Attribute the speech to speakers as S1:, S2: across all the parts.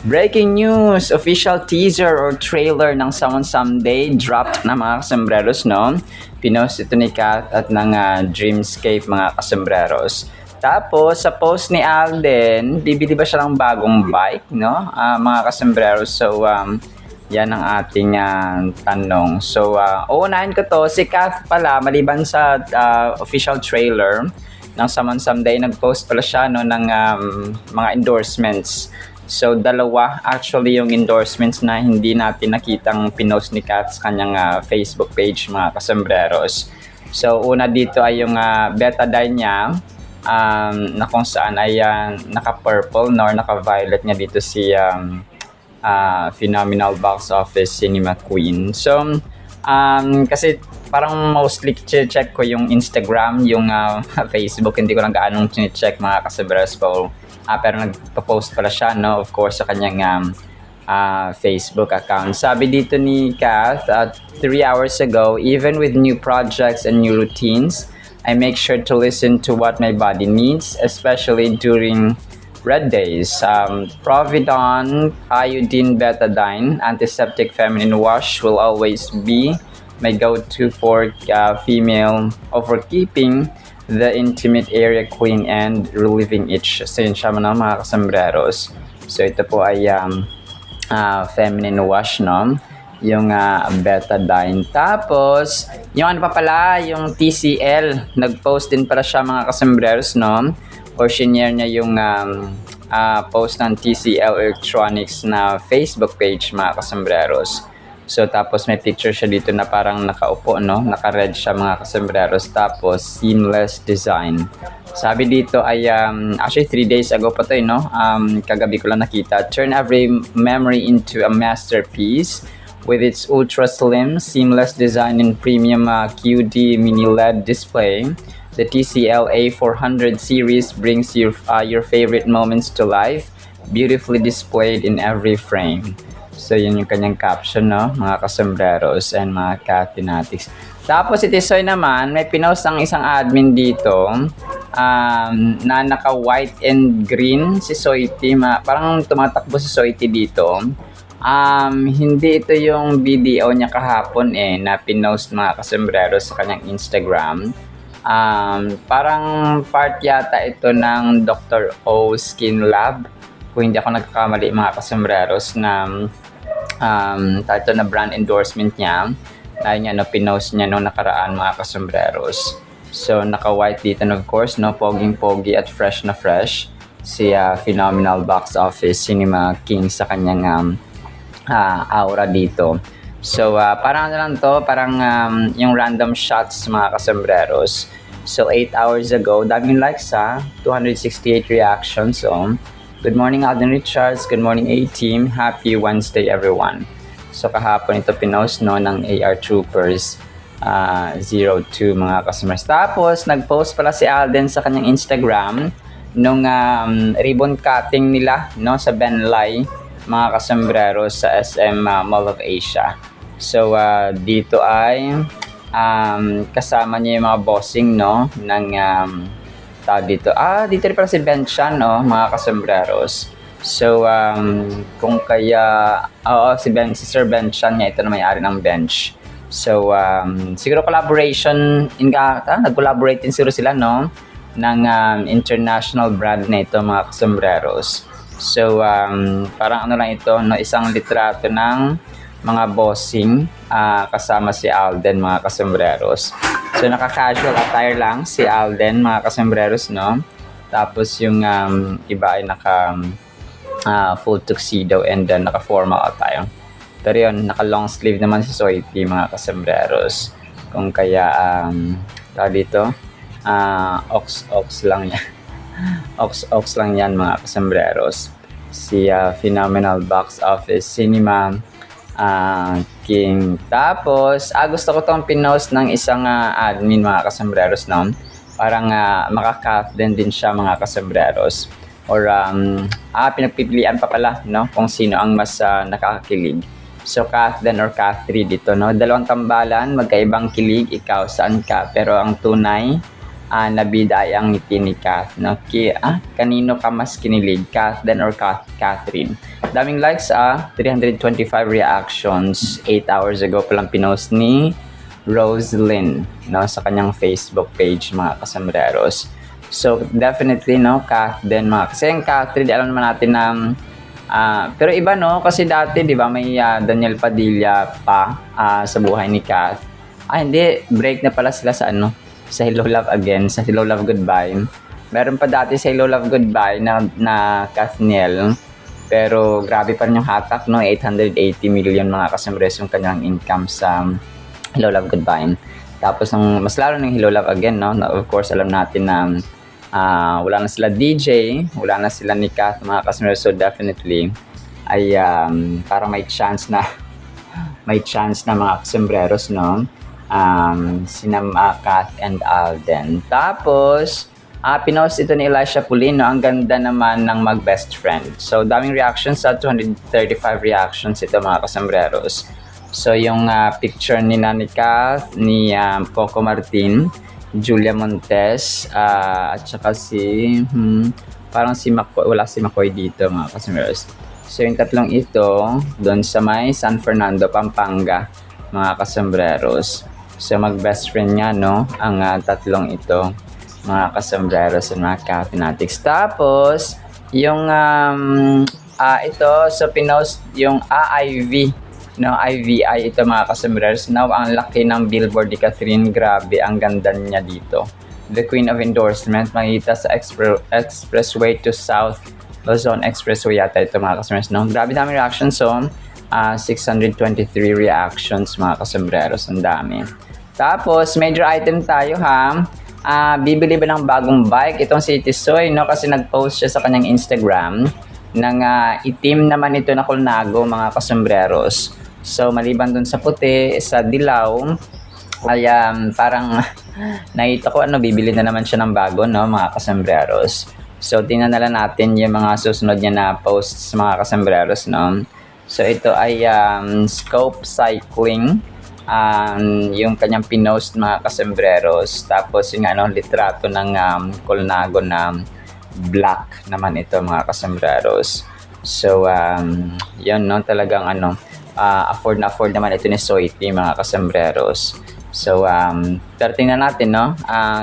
S1: Breaking news! Official teaser or trailer ng Someone Someday dropped na mga kasembreros, no? Pinost ito ni Kath at ng Dreamscape mga kasembreros. Tapos, sa post ni Alden, bibili ba siya ng bagong bike, no? Mga kasembreros. So, yan ang ating tanong. So, uunahin ko to. Si Kath pala, maliban sa official trailer ng Someone Someday, nag-post pala siya no, ng mga endorsements. So, dalawa actually yung endorsements na hindi natin nakitang pinost ni Kat sa kanyang Facebook page, mga kasembreros. So, una dito ay yung betadine niya na kung saan ay naka-purple or naka-violet nga dito si Phenomenal Box Office Cinema Queen. So, kasi parang mostly check ko yung Instagram, yung Facebook, hindi ko lang gaanong check mga kasembreros po. Pero nagpo-post pala siya, no? Of course, sa kanyang Facebook account. Sabi dito ni Kath, 3 hours ago, even with new projects and new routines, I make sure to listen to what my body needs, especially during red days. Providon, iodine, betadine, antiseptic feminine wash will always be my go-to for female overkeeping the intimate area clean and relieving itch. So yun siya mga kasembreros. So ito po ay feminine wash, no? Yung betadine. Tapos, yung ano pa pala, yung TCL. Nag-post din pala siya mga kasembreros, no? Or shinare niya yung post ng TCL Electronics na Facebook page mga kasembreros. So, tapos may picture siya dito na parang nakaupo, no? Naka-red siya mga kasembreros. Tapos, seamless design. Sabi dito ay, actually 3 days ago pa to, no? Kagabi ko lang nakita. Turn every memory into a masterpiece with its ultra slim, seamless design and premium QD mini LED display. The TCL A400 series brings your favorite moments to life, beautifully displayed in every frame. So, yun yung kanyang caption, no? Mga kasembreros and mga Kathinatics. Tapos, si Tisoy naman, may pinost ang isang admin dito na naka-white and green si Soiti. Parang tumatakbo si Soiti dito. Hindi ito yung video niya kahapon na pinost mga kasembreros sa kanyang Instagram. Parang part yata ito ng Dr. O Skin Lab. Kung hindi ako nagkakamali mga kasembreros na title na brand endorsement niya na yun pinost niya nung nakaraan mga kasembreros. So naka-white dito of course, no, poging-pogi at fresh na fresh si Phenomenal Box Office Cinema King sa kanyang aura dito. So parang ano lang to, parang yung random shots mga kasembreros. So 8 hours ago, daming likes 268 reactions. So good morning Alden Richards, good morning A-Team, happy Wednesday everyone. So kahapon ito pinost, no, ng AR Troopers 02 mga customers. Tapos nag-post pala si Alden sa kanyang Instagram nung ribbon cutting nila, no, sa Benlay mga kasembreros sa SM Mall of Asia. So dito ay kasama niya yung mga bossing, no, ng dito rin pala si Benchan, no, mga kasembreros. So kung kaya si Sir Benchan niya, ito na may-ari ng bench. So siguro collaboration nag-collaborate din siguro sila, no, ng international brand na ito mga kasembreros. So parang ano lang ito, no, isang litrato ng mga bossing kasama si Alden mga kasembreros. So naka-casual attire lang si Alden mga kasembreros, no. Tapos yung iba ay naka full tuxedo and then naka-formal attire. Pero yun, naka-long sleeve naman si Soiti mga kasembreros. Kung kaya dito ox lang yan. ox lang yan mga kasembreros. Si Phenomenal Box Office Cinema King. Tapos gusto ko tong pinost ng isang admin mga kasembreros, no? Parang maka-cut din siya mga kasembreros. Or pinagpipilian pa pala, no, kung sino ang mas nakakakilig. So Kathleen or Catherine dito, no, dalawang tambalan, magkaibang kilig, ikaw saan ka, pero ang tunay nabida ay ang ngiti ni Kath, no? Kanino ka mas kinilig, Kath then or Catherine? Daming likes, 325 reactions. 8 hours ago pa lang pinost ni Roslyn, no, sa kanyang Facebook page, mga kasambreros. So definitely, no, Kath then, kasi yung Catherine, alam naman natin na pero iba, no, kasi dati, di ba, may Daniel Padilla pa sa buhay ni Kath. Hindi, break na pala sila sa sa Hello Love Again, sa Hello Love Goodbye. Meron pa dati sa Hello Love Goodbye na Kathniel. Pero grabe pa rin yung hatak, no? 880 million mga kasambres yung kanyang income sa Hello Love Goodbye. Tapos mas lalo ng Hello Love Again, no? Of course, alam natin na wala na sila DJ, wala na sila ni Kath, mga kasambres. So definitely ay parang may chance na mga kasambreros, no? Sina Kath and Alden. Tapos, pinost ito ni Elisha Pulino. Ang ganda naman ng mag-best friend. So, daming reactions, 235 reactions ito, mga kasambreros. So, yung picture ni Kath, ni Coco Martin, Julia Montes, at saka parang si McCoy, wala si McCoy dito, mga kasambreros. So, yung tatlong ito, doon sa may San Fernando, Pampanga, mga kasambreros. So, mag-best friend nga, no? Ang tatlong ito, mga kasambreros at mga Cathnatics. Tapos, yung ito, so pinost yung IV, no? IVI ito, mga kasambreros. Now, ang laki ng billboard ni Catherine. Grabe, ang ganda niya dito. The Queen of Endorsement, makikita sa Expressway to South Luzon Expressway yata ito, mga kasambreros, no? Grabe dami reactions. So, 623 reactions, mga kasambreros. Ang dami. Tapos, major item tayo, ha? Bibili ba ng bagong bike itong si Tisoy, no? Kasi nag-post siya sa kanyang Instagram ng itim naman ito na Colnago, mga kasambreros. So, maliban dun sa puti, sa dilaw, ay parang nakita ko bibili na naman siya ng bago, no, mga kasambreros. So, tingnan na lang natin yung mga susunod niya na posts, mga kasambreros, no? So, ito ay Scope Cycling. Yung kanyang pinost, mga kasambreros. Tapos yung litrato ng Colnago na black naman ito, mga kasambreros. So yun, no, talagang afford naman ito ni Soiti, mga kasambreros. So pero tingnan natin, no,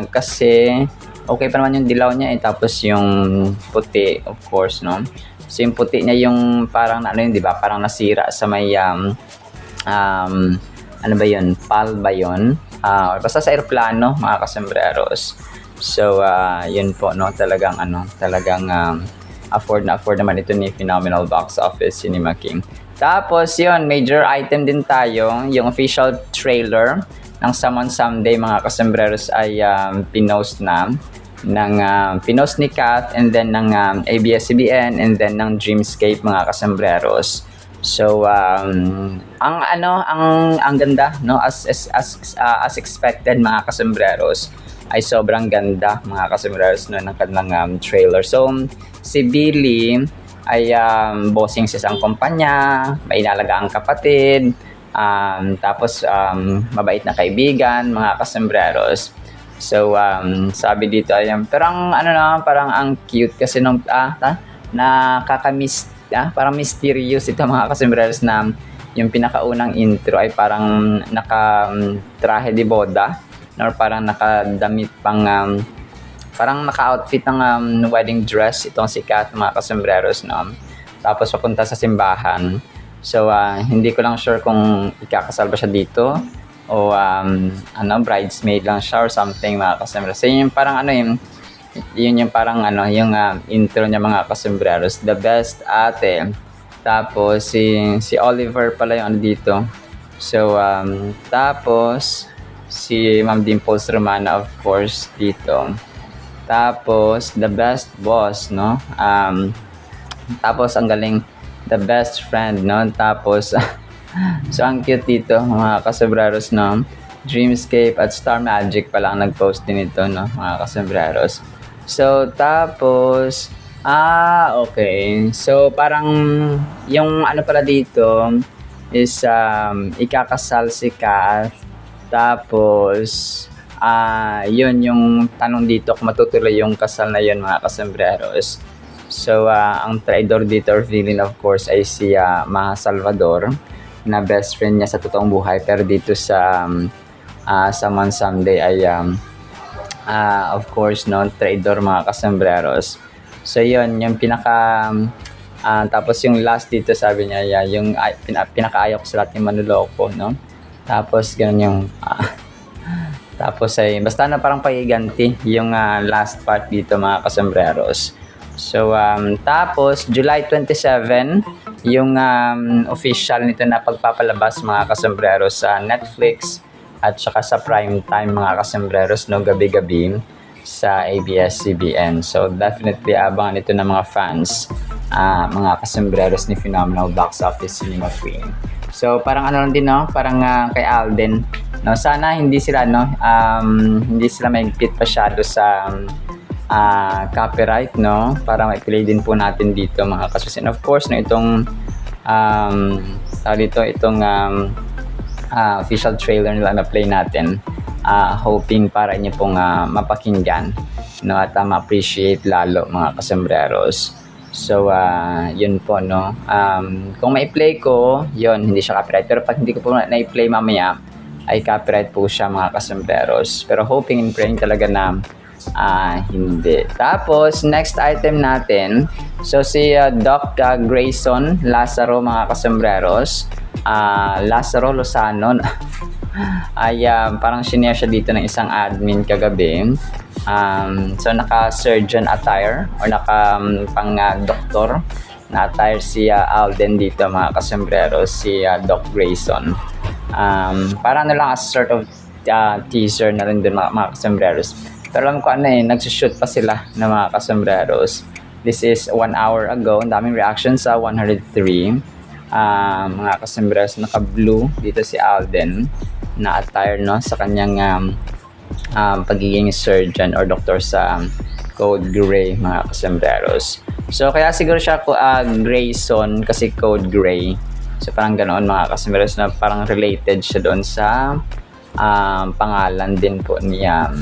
S1: kasi okay pa naman yung dilaw niya, tapos yung puti, of course, no. So yung puti niya yung parang yun, di ba, parang nasira sa may ano ba yun? PAL ba yun? Basta sa aeroplano, mga kasambreros. So, yun po, no? Talagang afford naman ito ni Phenomenal Box Office Cinema King. Tapos, yun, major item din tayo. Yung official trailer ng Someone Someday, mga kasambreros, ay pinost ni Kath, and then ng ABS-CBN, and then ng Dreamscape, mga kasambreros. So ang ganda, no, as expected, mga kasambreros, ay sobrang ganda, mga kasambreros, no, ng kanilang trailer. So si Billy ay bossing sa isang kumpanya, may inalagaang kapatid, tapos mabait na kaibigan, mga kasambreros. So sabi dito ay parang parang ang cute kasi nung nakakamiss. Parang mysterious ito, mga kasambreros, na yung pinakaunang intro ay parang naka-trahe de boda, or parang nakadamit pang parang naka-outfit ng wedding dress itong si Kath, mga kasambreros, no? Tapos papunta sa simbahan. So hindi ko lang sure kung ikakasal ba siya dito o bridesmaid lang siya or something, mga kasambreros. So yun yung parang yun yung parang yung intro niya, mga kasambreros. The Best Ate. Tapos si Oliver pala yung dito. So tapos si Ma'am Dimples Romana, of course, dito. Tapos The Best Boss, no? Tapos ang galing, The Best Friend, no? Tapos so ang cute dito, mga kasambreros, no? Dreamscape at Star Magic pala ang nag-post din ito, no, mga kasambreros. So, tapos, okay. So, parang, yung pala dito, is, ikakasal si Kath. Tapos, yun yung tanong dito kung matutuloy yung kasal na yun mga kasembreros. So, ang traidor dito or villain of course ay si Maha Salvador na best friend niya sa totoong buhay, pero dito sa Someone Someday ay of course no, traidor mga kasembreros. So yun yung pinaka tapos yung last dito sabi niya yung pinakaayaw ko sa lahat yung manloloko no. Tapos ganun yung tapos ay basta na parang pagiganti yung last part dito mga kasembreros. So, tapos, July 27, yung official nito na pagpapalabas mga kasembreros sa Netflix at saka sa prime time mga kasembreros, no, gabi-gabi sa ABS-CBN. So, definitely abangan ito ng mga fans, mga kasembreros ni Phenomenal Box Office Cinema Queen. So, parang ano lang din, no? Parang kay Alden. No? Sana hindi sila, no? Hindi sila maigpit pasyado sa copyright, no? Para ma-play din po natin dito mga kasusin. Of course, no, itong official trailer nila na play natin, hoping para inyo pong mapakinggan, no, at ma-appreciate lalo mga kasembreros. So, yun po, no. Kung ma-play ko, yun, hindi siya copyright. Pero pag hindi ko po na-play mamaya, ay copyright po siya mga kasembreros. Pero hoping and praying talaga na hindi. Tapos, next item natin. So, si Doc Grayson Lazaro, mga kasembreros. Lazaro Lozano. Ay, parang shinare siya dito ng isang admin kagabi. So, naka-surgeon attire or naka-pang-doktor na attire si Alden dito, mga kasembreros. Si Doc Grayson. Parang na lang as sort of teaser na rin din mga kasembreros. Pero alam ko nagsushoot pa sila ng mga kasembreros. This is 1 hour ago. Ang daming reaction sa 103. Mga kasembreros, naka-blue dito si Alden na attire, no, sa kanyang pagiging surgeon or doctor sa Code Gray, mga kasembreros. So, kaya siguro siya Grayson kasi Code Gray. So, parang ganoon mga kasembreros na parang related siya doon sa pangalan din po niya.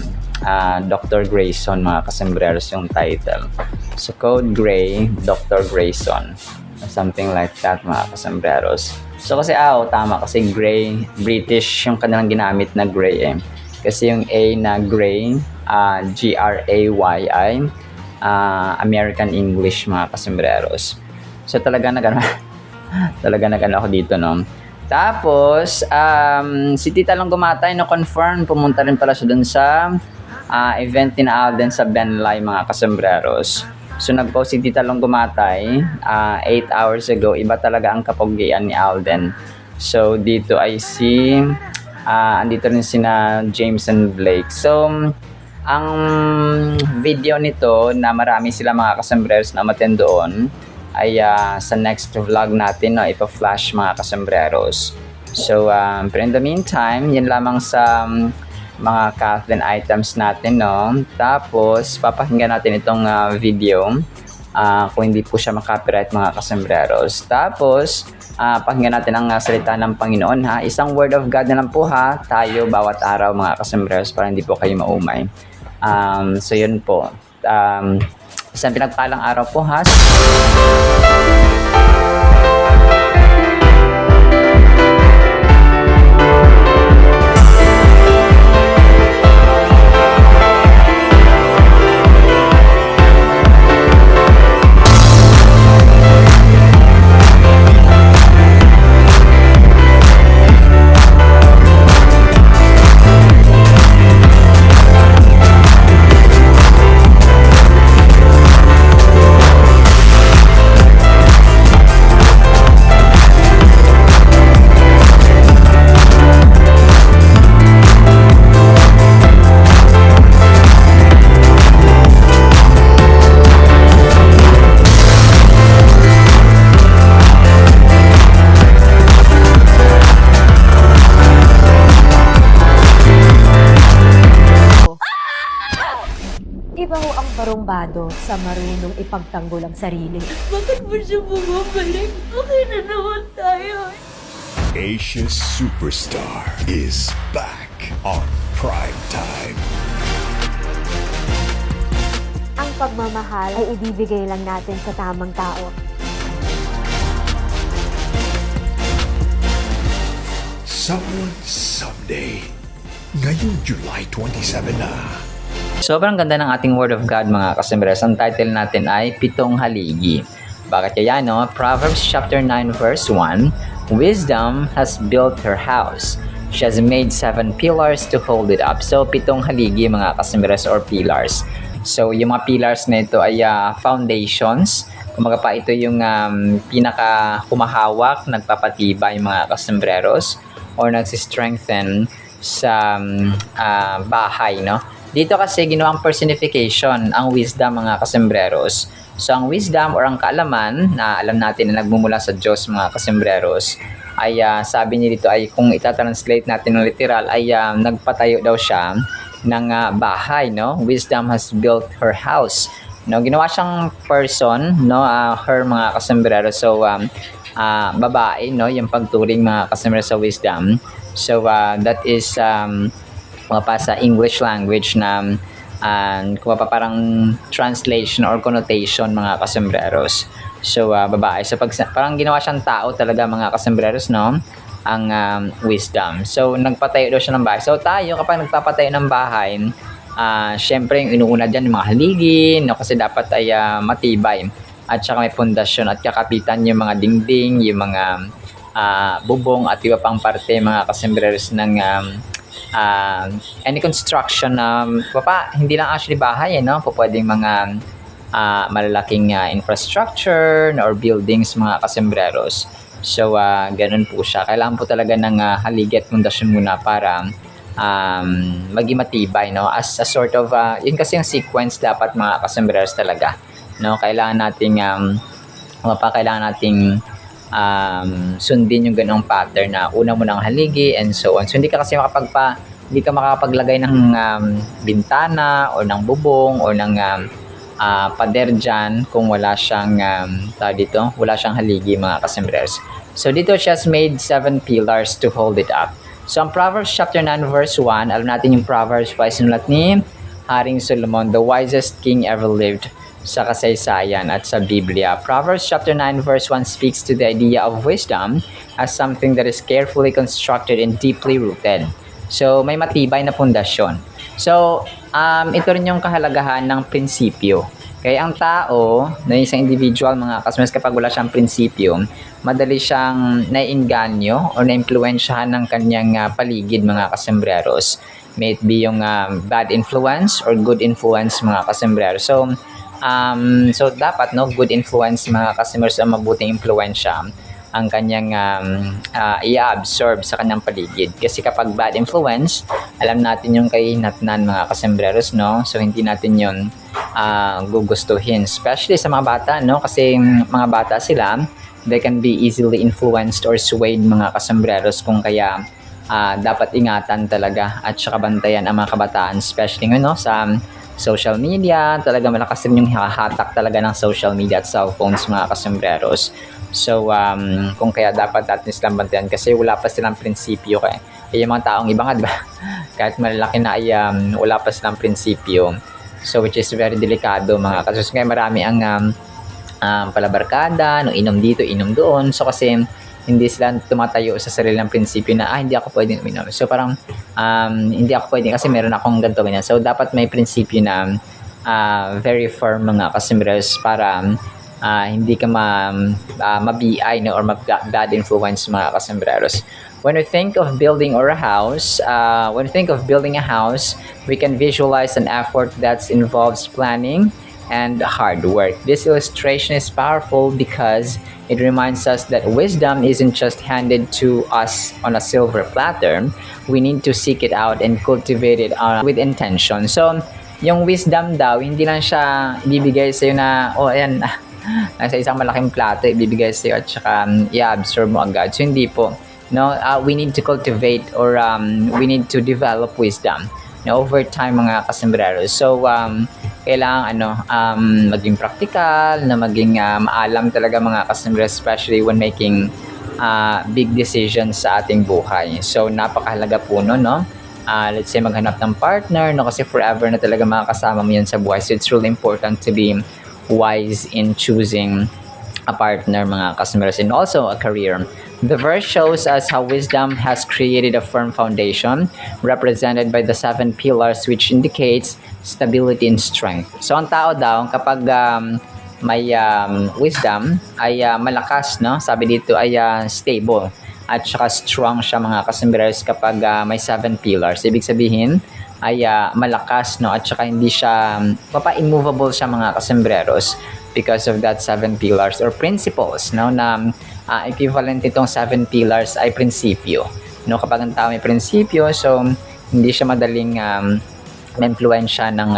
S1: Dr. Grayson, mga kasembreros yung title. So, Code Gray, Dr. Grayson. Something like that, mga kasembreros. So, kasi tama. Kasi gray, British yung kanilang ginamit na gray Kasi yung A na gray, G-R-A-Y-I, American English, mga kasembreros. So, talaga nag-ano ako dito, no? Tapos, si Tita Long Gumatay, confirm, pumunta rin pala siya dun sa event ni Alden sa Benlay, mga kasembreros. So, nag-post si Tita Long Gumatay 8 hours ago. Iba talaga ang kapogian ni Alden. So, dito ay andito rin sina James and Blake. So, ang video nito na marami sila mga kasembreros na umattend doon ay sa next vlog natin, no, ipa-flash mga kasembreros. So, pero in the meantime, yan lamang sa mga Kathleen items natin, no. Tapos, papakinggan natin itong video kung hindi po siya makapiright, mga kasembreros. Tapos, pakinggan natin ang salita ng Panginoon, ha. Isang word of God na lang po, ha, tayo bawat araw, mga kasembreros, para hindi po kayo maumay. So, yun po. Isang pinagpalang araw po, ha.
S2: Iba ho ang barumbado sa marunong ipagtanggol ang sarili.
S3: Bakit mo siya bumabalik? Okay na naman tayo.
S4: Asia Superstar is back. on Prime Time.
S2: Ang pagmamahal ay ibibigay lang natin sa tamang tao.
S4: Someone Someday. Ngayong July 27 na.
S1: Sobrang ganda ng ating Word of God mga kasembres. Ang title natin ay Pitong Haligi. Bakit kaya no? Proverbs chapter 9 verse 1, Wisdom has built her house. She has made 7 pillars to hold it up. So, 7 haligi mga kasembres or pillars. So, yung mga pillars na ito ay foundations. Kumaga pa ito yung pinaka humahawak, nagpapatibay mga kasembreros or nagsistrengthen sa bahay, no? Dito kasi ginawang personification ang wisdom mga kasembreros. So ang wisdom or ang kaalaman na alam natin na nagmumula sa Diyos mga kasembreros ay sabi niya dito ay kung itatranslate natin ng literal ay nagpatayo daw siya ng bahay, no? Wisdom has built her house. No, ginawa siyang person, no, her mga kasembreros. So babae, no, yung pagturing mga kasembreros sa wisdom. So that is pa sa English language na kung pa parang translation or connotation mga kasembreros. So babae. So parang ginawa siyang tao talaga mga kasembreros, no? Ang wisdom. So nagpatayo daw siya ng bahay. So tayo kapag nagpapatayo ng bahay, syempre yung inuuna dyan yung mga haligi, no? Kasi dapat ay matibay. At saka may pundasyon at kakapitan yung mga dingding, yung mga bubong at iba pang parte mga kasembreros ng any construction na hindi lang actually bahay, no? Pwedeng mga malalaking infrastructure or buildings mga kasembreros. So ganun po siya. Kailangan po talaga ng haligi at pundasyon muna para maging matibay, no? As a sort of yun kasi yung sequence dapat mga kasembreros talaga, no? Kailangan nating sundin yung ganong pattern na una mo ng haligi and so on. So hindi ka kasi hindi ka makapaglagay ng bintana o ng bubong o ng pader dyan kung wala siyang wala siyang haligi mga kasembreros. So dito she has made 7 pillars to hold it up. So ang Proverbs chapter 9 verse 1, alam natin yung Proverbs pa sinulat ni Haring Solomon, the wisest king ever lived sa kasaysayan at sa Biblia. Proverbs chapter 9 verse 1 speaks to the idea of wisdom as something that is carefully constructed and deeply rooted. So, may matibay na pundasyon. So, ito rin yung kahalagahan ng prinsipyo. Kaya ang tao, na isang individual, mga kasmas, kapag wala siyang prinsipyo, madali siyang naiinganyo o naimpluwensyahan ng kanyang paligid, mga kasembreros. May it be yung bad influence or good influence, mga kasembreros. So dapat good influence mga customers ang mabuting impluwensya ang kanyang i-absorb sa kanyang paligid. Kasi kapag bad influence, alam natin yung kahinatnan mga kasembreros, no? So hindi natin yun gugustuhin, especially sa mga bata, no? Kasi mga bata sila, they can be easily influenced or swayed mga kasembreros, kung kaya dapat ingatan talaga at saka bantayan ang mga kabataan, especially ngayon, no, sa social media. Talaga malakas rin yung hahatak talaga ng social media at cellphones mga kasembreros. So kung kaya dapat natin silang bantayan kasi wala pa silang prinsipyo. Kaya yung mga taong iba nga, diba? Kahit malalaki na ay wala pa silang prinsipyo. So which is very delikado mga kasus. Kaya marami ang palabarkada, no, inom dito, inom doon. So kasi hindi sila tumatayo sa sarilang prinsipyo na hindi ako pwedeng uminom. So parang hindi ako pwedeng kasi meron akong ganito ganyan. So dapat may prinsipyo na very firm mga kasembreros para hindi ka ma-BI, no, or bad influence mga kasembreros. When we think of building a house, we can visualize an effort that involves planning and hard work. This illustration is powerful because it reminds us that wisdom isn't just handed to us on a silver platter. We need to seek it out and cultivate it with intention. So, yung wisdom daw, hindi lang siya ibibigay sa'yo na, ayan, nasa isang malaking plato, ibibigay sa'yo at saka i-absorb mo agad. So, hindi po. No, we need to cultivate or we need to develop wisdom over time mga kasembreros. So kailangan maging practical, na maging maalam talaga mga kasembreros, especially when making big decisions sa ating buhay. So napakahalaga po no let's say maghanap ng partner, no, kasi forever na talaga makakasama mo yan sa buhay. So it's really important to be wise in choosing a partner, mga customers, and also a career. The verse shows us how wisdom has created a firm foundation, represented by the 7 pillars, which indicates stability and strength. So ang tao daw, kapag may wisdom, ay malakas, no? Sabi dito ay stable at saka strong siya, mga customers, kapag may 7 pillars. Ibig sabihin ay malakas, no? At saka hindi siya immovable siya, mga kasembreros, because of that 7 pillars or principles, no, na equivalent itong 7 pillars ay prinsipyo, no? Kapag ang tao may prinsipyo, so hindi siya madaling ma-impluwensya ng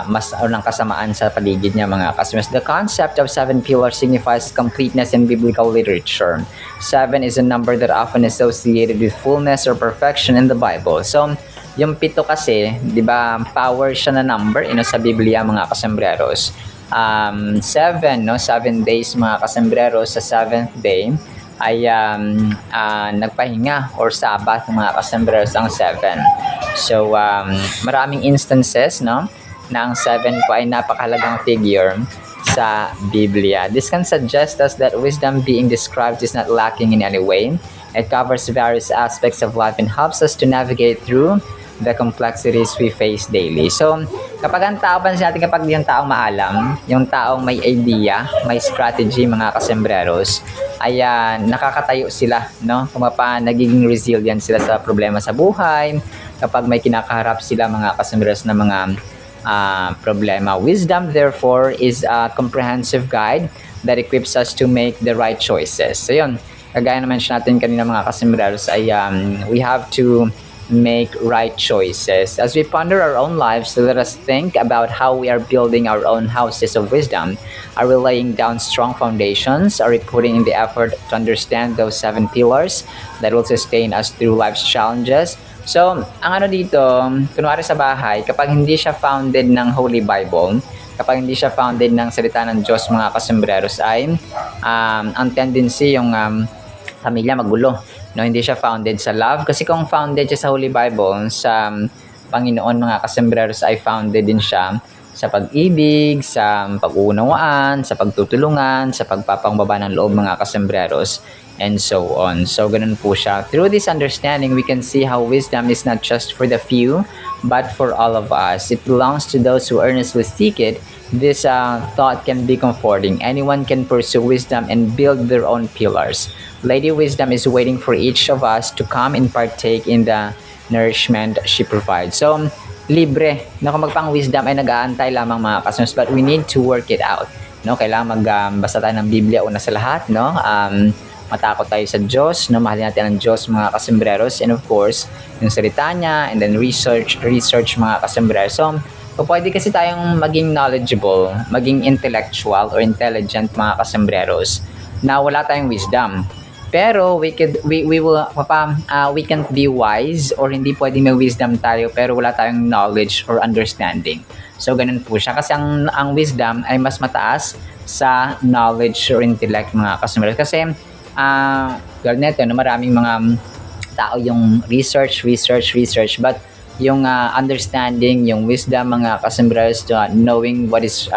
S1: mas o ng kasamaan sa paligid niya, mga customers. The concept of 7 pillars signifies completeness in biblical literature. 7 is a number that often associated with fullness or perfection in the Bible. So yung 7 kasi, di ba, power siya na number, sa Biblia, mga kasembreros. 7, no, 7 days, mga kasembreros. Sa 7th day ay nagpahinga or Sabbath, mga kasembreros, ang 7. So maraming instances, no, na ang 7 po ay napakahalagang figure sa Biblia. This can suggest us that wisdom being described is not lacking in any way. It covers various aspects of life and helps us to navigate through the complexities we face daily. So, kapag ang tao, pansin natin, kapag yung taong maalam, yung taong may idea, may strategy, mga kasembreros, ay nakakatayo sila, no? Kung nagiging resilient sila sa problema sa buhay, kapag may kinakaharap sila, mga kasembreros, na mga problema. Wisdom, therefore, is a comprehensive guide that equips us to make the right choices. So, yun, kagaya na mention natin kanina, mga kasembreros, ay we have to make right choices. As we ponder our own lives, let us think about how we are building our own houses of wisdom. Are we laying down strong foundations? Are we putting in the effort to understand those 7 pillars that will sustain us through life's challenges? So, ang dito, kunwari sa bahay, kapag hindi siya founded ng Holy Bible, kapag hindi siya founded ng salita ng Diyos, mga kasembreros, ay ang tendency yung pamilya magulo. No, hindi siya founded sa love. Kasi kung founded siya sa Holy Bible, sa Panginoon, mga kasembreros, ay founded din siya sa pag-ibig, sa pag-uunawaan, sa pagtutulungan, sa pagpapangbaba ng loob, mga kasembreros, and so on. So, ganun po siya. Through this understanding, we can see how wisdom is not just for the few, but for all of us. It belongs to those who earnestly seek it. This thought can be comforting. Anyone can pursue wisdom and build their own pillars. Lady Wisdom is waiting for each of us to come and partake in the nourishment she provides. So, libre. No, kung magpang wisdom ay nag-aantay lamang, mga customers, but we need to work it out. No, kailangan magbasa tayo ng Biblia una sa lahat, no? Matakot tayo sa Diyos, no? Mahalin natin ang Diyos, mga kasembreros, and of course, yung salita niya, and then research, mga kasembreros. So, pwede kasi tayong maging knowledgeable, maging intellectual or intelligent, mga kasembreros, na wala tayong wisdom. Pero we can't be wise, or hindi pwedeng may wisdom tayo pero wala tayong knowledge or understanding. So ganun po siya, kasi ang wisdom ay mas mataas sa knowledge or intellect, mga customers. Kasi gano'n neto, no, maraming mga tao yung research, but yung understanding, yung wisdom, mga customers, knowing what is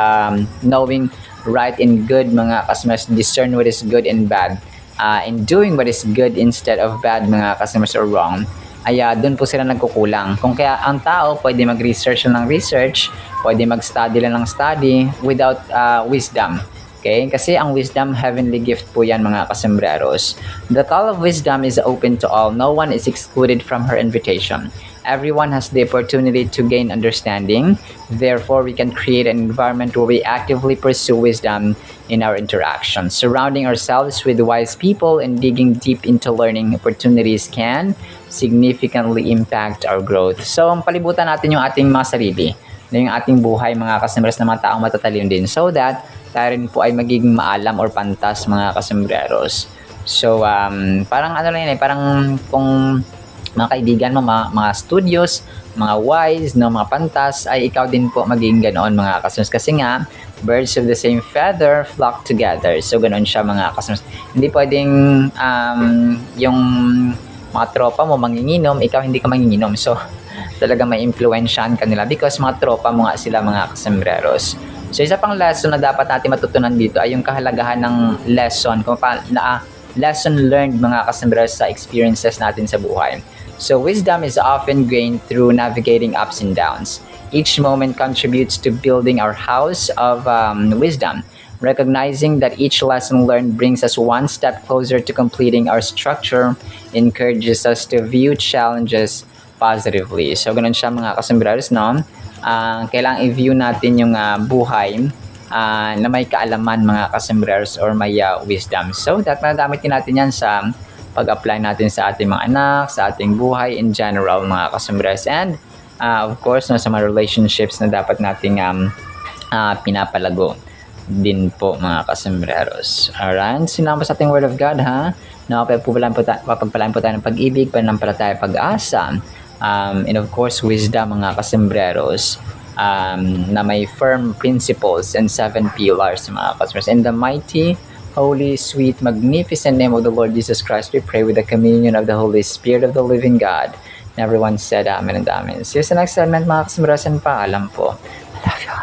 S1: knowing right and good, mga customers, discern what is good and bad, and doing what is good instead of bad, mga customers, or wrong, ay doon po sila nagkukulang. Kung kaya ang tao pwede mag-research lang ng research, pwede mag-study lang ng study without wisdom. Okay? Kasi ang wisdom, heavenly gift po yan, mga kasembreros. The call of wisdom is open to all. No one is excluded from her invitation. Everyone has the opportunity to gain understanding. Therefore, we can create an environment where we actively pursue wisdom in our interactions. Surrounding ourselves with wise people and digging deep into learning opportunities can significantly impact our growth. So, palibutan natin yung ating mga sarili, yung ating buhay, mga kasembreros, na mga taong matatalino din, so that tayo rin po ay magiging maalam or pantas, mga kasembreros. So, parang lang yun, parang kung mga kaibigan mo, mga studios, mga wise, no, mga pantas, ay ikaw din po maging ganoon, mga kasembreros. Kasi nga, birds of the same feather flock together. So, ganoon siya, mga kasembreros. Hindi pwedeng yung mga tropa mo manginginom, ikaw hindi ka manginginom. So, talaga may influensyahan ka nila because mga tropa mo nga sila mga kasembreros. So, isa pang lesson na dapat natin matutunan dito ay yung kahalagahan ng lesson, lesson learned mga kasembreros sa experiences natin sa buhay. So, wisdom is often gained through navigating ups and downs. Each moment contributes to building our house of wisdom. Recognizing that each lesson learned brings us one step closer to completing our structure encourages us to view challenges positively. So, ganun siya mga kasembreros, no? Kailangang i-view natin yung buhay na may kaalaman mga kasembreros or may wisdom. So, madagamit din natin yan sa pag-apply natin sa ating mga anak, sa ating buhay in general mga kasembreros. And, of course, no, sa mga relationships na dapat nating pinapalago din po mga kasembreros. Alright, sinama sa ating Word of God ha, na papagpalaan po tayo ng pag-ibig, pananampalataya, pag-asa, and of course wisdom mga kasembreros, na may firm principles and 7 pillars mga kasembreros. In the mighty, holy, sweet, magnificent name of the Lord Jesus Christ, we pray with the communion of the Holy Spirit of the living God. And everyone said amen and amen. See you sa next segment mga kasembreros, and paalam po. I love you.